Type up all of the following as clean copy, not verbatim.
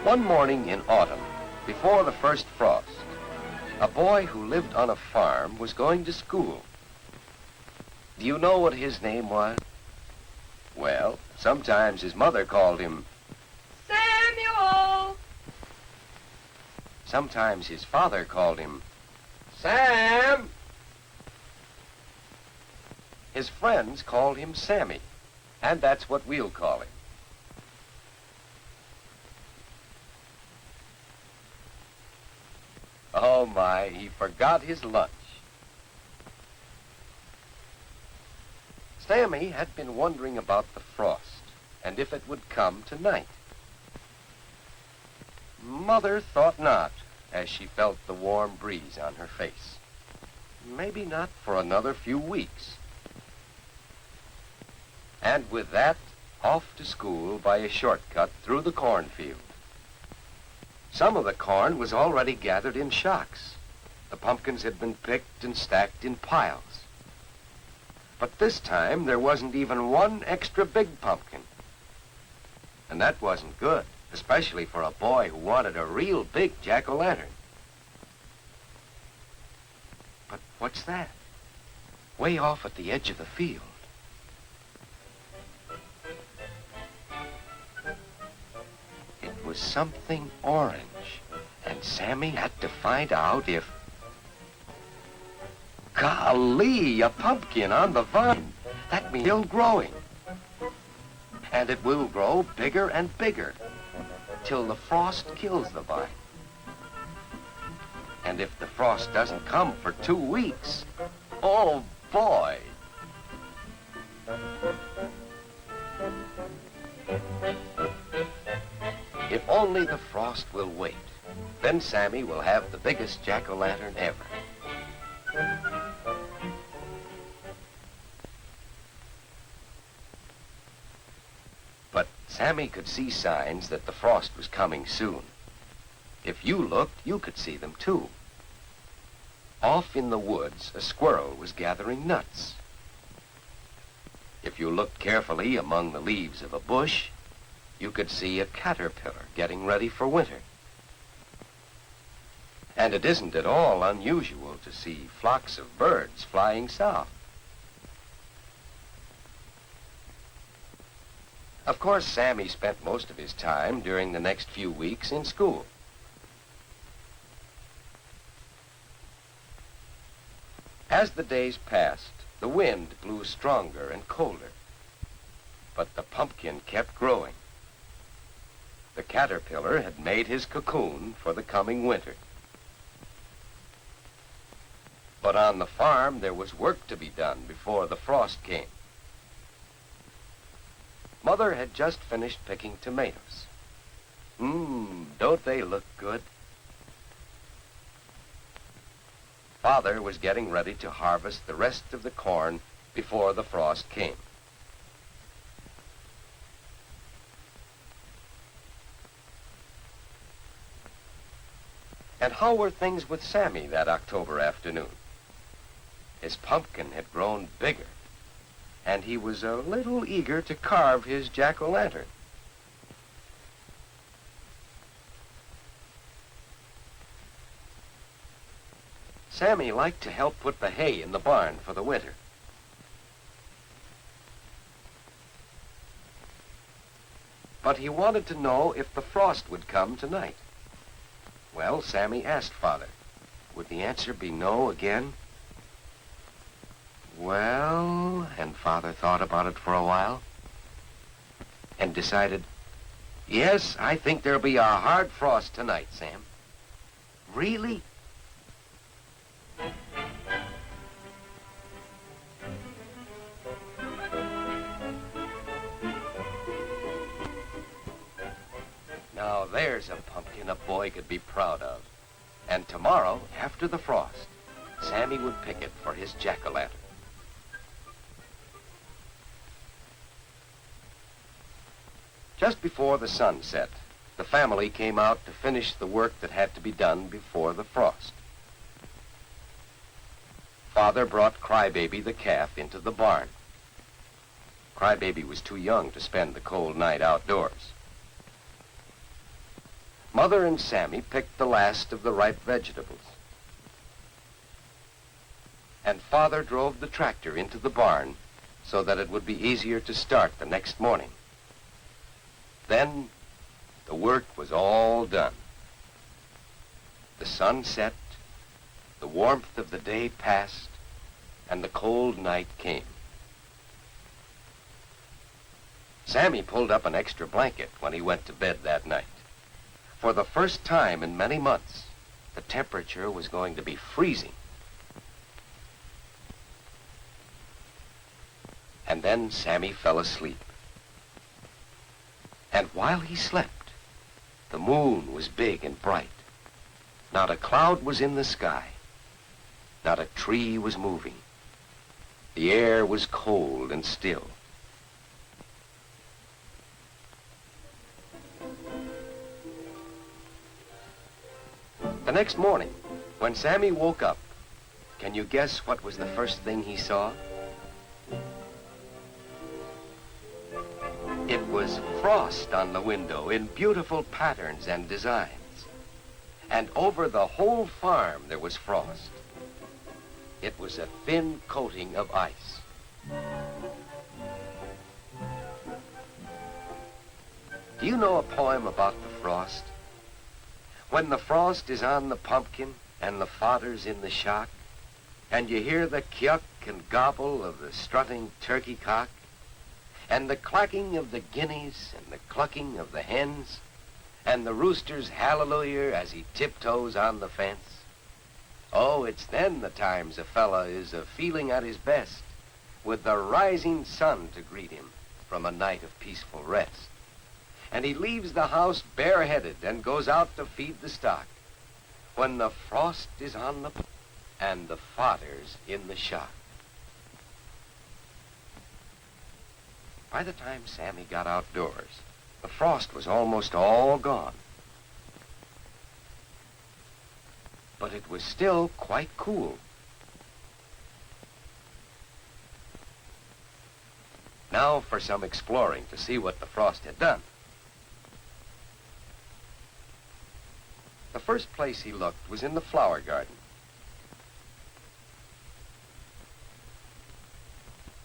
One morning in autumn, before the first frost, a boy who lived on a farm was going to school. Do you know what his name was? Well, sometimes his mother called him Samuel. Sometimes his father called him Sam. His friends called him Sammy, and that's what we'll call him. Oh my, he forgot his lunch. Sammy had been wondering about the frost and if it would come tonight. Mother thought not, as she felt the warm breeze on her face. Maybe not for another few weeks. And with that, off to school by a shortcut through the cornfield. Some of the corn was already gathered in shocks. The pumpkins had been picked and stacked in piles. But this time, there wasn't even one extra big pumpkin. And that wasn't good, especially for a boy who wanted a real big jack-o'-lantern. But what's that? Way off at the edge of the field. It was something orange, and Sammy had to find out if... Golly, a pumpkin on the vine. That means still growing. And it will grow bigger and bigger till the frost kills the vine. And if the frost doesn't come for 2 weeks, oh boy. If only the frost will wait, then Sammy will have the biggest jack-o'-lantern ever. But Sammy could see signs that the frost was coming soon. If you looked, you could see them too. Off in the woods, a squirrel was gathering nuts. If you looked carefully among the leaves of a bush, you could see a caterpillar getting ready for winter. And it isn't at all unusual to see flocks of birds flying south. Of course, Sammy spent most of his time during the next few weeks in school. As the days passed, the wind blew stronger and colder. But the pumpkin kept growing. The caterpillar had made his cocoon for the coming winter. But on the farm, there was work to be done before the frost came. Mother had just finished picking tomatoes. Don't they look good? Father was getting ready to harvest the rest of the corn before the frost came. And how were things with Sammy that October afternoon? His pumpkin had grown bigger, and he was a little eager to carve his jack-o'-lantern. Sammy liked to help put the hay in the barn for the winter. But he wanted to know if the frost would come tonight. Well, Sammy asked Father. Would the answer be no again? Well, and Father thought about it for a while and decided, yes, I think there'll be a hard frost tonight, Sam. Really? Now there's a pumpkin a boy could be proud of. And tomorrow, after the frost, Sammy would pick it for his jack-o'-lantern. Just before the sun set, the family came out to finish the work that had to be done before the frost. Father brought Crybaby the calf into the barn. Crybaby was too young to spend the cold night outdoors. Mother and Sammy picked the last of the ripe vegetables. And Father drove the tractor into the barn so that it would be easier to start the next morning. Then the work was all done. The sun set, the warmth of the day passed, and the cold night came. Sammy pulled up an extra blanket when he went to bed that night. For the first time in many months, the temperature was going to be freezing. And then Sammy fell asleep. And while he slept, the moon was big and bright. Not a cloud was in the sky. Not a tree was moving. The air was cold and still. The next morning, when Sammy woke up, can you guess what was the first thing he saw? It was frost on the window in beautiful patterns and designs. And over the whole farm there was frost. It was a thin coating of ice. Do you know a poem about the frost? When the frost is on the pumpkin and the fodder's in the shock, and you hear the kyuck and gobble of the strutting turkey cock, and the clacking of the guineas and the clucking of the hens, and the rooster's hallelujah as he tiptoes on the fence. Oh, it's then the times a fella is a-feeling at his best, with the rising sun to greet him from a night of peaceful rest. And he leaves the house bareheaded and goes out to feed the stock, when the frost is on the and the fodder's in the shock. By the time Sammy got outdoors, the frost was almost all gone. But it was still quite cool. Now for some exploring to see what the frost had done. The first place he looked was in the flower garden.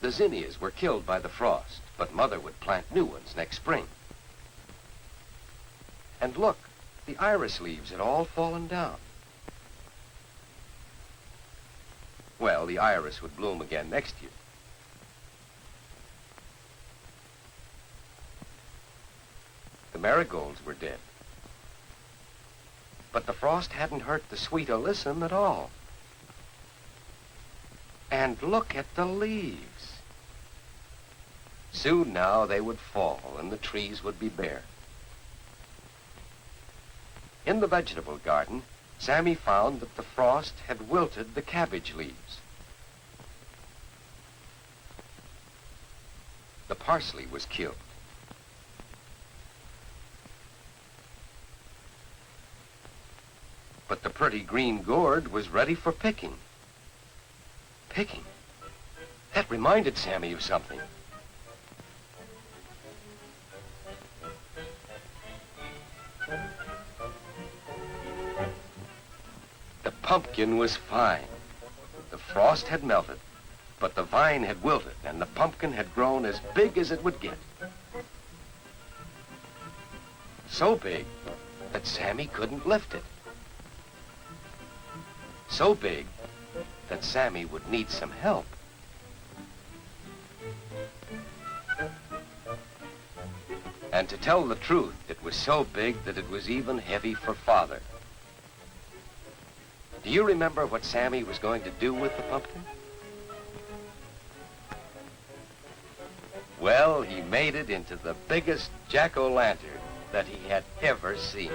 The zinnias were killed by the frost, but Mother would plant new ones next spring. And look, the iris leaves had all fallen down. Well, the iris would bloom again next year. The marigolds were dead. But the frost hadn't hurt the sweet alyssum at all. And look at the leaves. Soon now they would fall and the trees would be bare. In the vegetable garden, Sammy found that the frost had wilted the cabbage leaves. The parsley was killed. But the pretty green gourd was ready for picking. Picking? That reminded Sammy of something. The pumpkin was fine. The frost had melted, but the vine had wilted, and the pumpkin had grown as big as it would get. So big that Sammy couldn't lift it. So big that Sammy would need some help. And to tell the truth, it was so big that it was even heavy for Father. Do you remember what Sammy was going to do with the pumpkin? Well, he made it into the biggest jack-o'-lantern that he had ever seen.